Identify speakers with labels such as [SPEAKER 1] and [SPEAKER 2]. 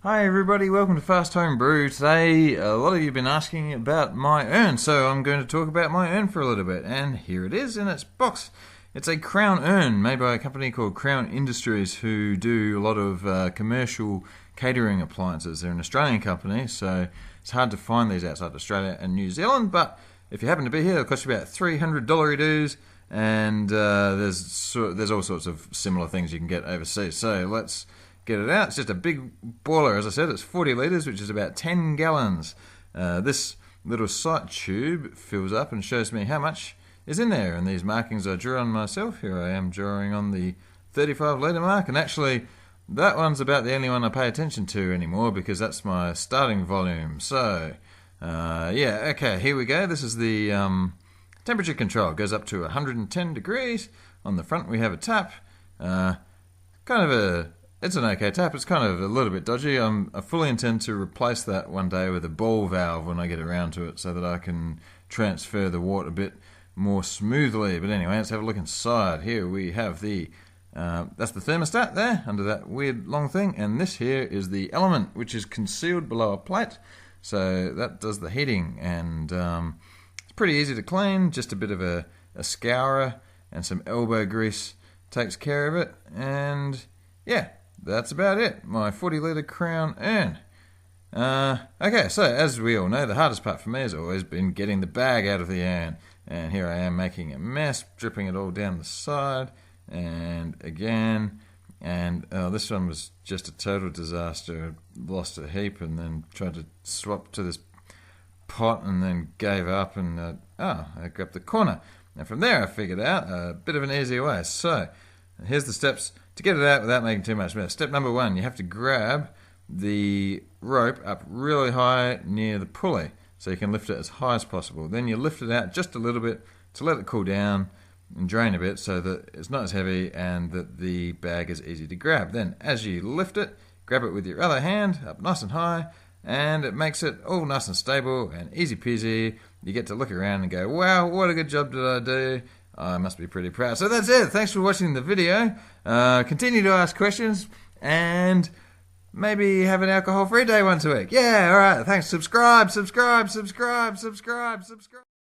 [SPEAKER 1] Hi everybody, welcome to Fast Homebrew. Today, a lot of you have been asking about my urn, so I'm going to talk about my urn for a little bit. And here it is in its box. It's a Crown Urn made by a company called Crown Industries, who do a lot of commercial catering appliances. They're an Australian company, so it's hard to find these outside Australia and New Zealand, but if you happen to be here, it'll cost you about $300 dues, and there's all sorts of similar things you can get overseas. So let's get it out. It's just a big boiler, as I said. It's 40 litres, which is about 10 gallons. This little sight tube fills up and shows me how much is in there, and these markings I drew on myself. Here I am drawing on the 35 litre mark, and actually that one's about the only one I pay attention to anymore because that's my starting volume. So yeah, okay, here we go. This is the temperature control. It goes up to 110 degrees. On the front we have a tap. It's an okay tap. It's kind of a little bit dodgy. I fully intend to replace that one day with a ball valve when I get around to it so that I can transfer the water a bit more smoothly. But anyway, let's have a look inside. Here we have that's the thermostat there under that weird long thing, and this here is the element, which is concealed below a plate. So that does the heating, and it's pretty easy to clean. Just a bit of a scourer and some elbow grease takes care of it, and yeah, that's about it. My 40 litre Crown Urn. Okay, so as we all know, the hardest part for me has always been getting the bag out of the urn. And here I am making a mess, dripping it all down the side, and again. And this one was just a total disaster. I lost a heap and then tried to swap to this pot and then gave up, and I grabbed the corner. And from there I figured out a bit of an easier way. So here's the steps to get it out without making too much mess. Step number one, you have to grab the rope up really high near the pulley so you can lift it as high as possible. Then you lift it out just a little bit to let it cool down and drain a bit so that it's not as heavy and that the bag is easy to grab. Then as you lift it, grab it with your other hand up nice and high, and it makes it all nice and stable and easy peasy. You get to look around and go, wow, what a good job did I do. I must be pretty proud. So that's it. Thanks for watching the video. Continue to ask questions and maybe have an alcohol-free day once a week. Yeah, all right. Thanks. Subscribe.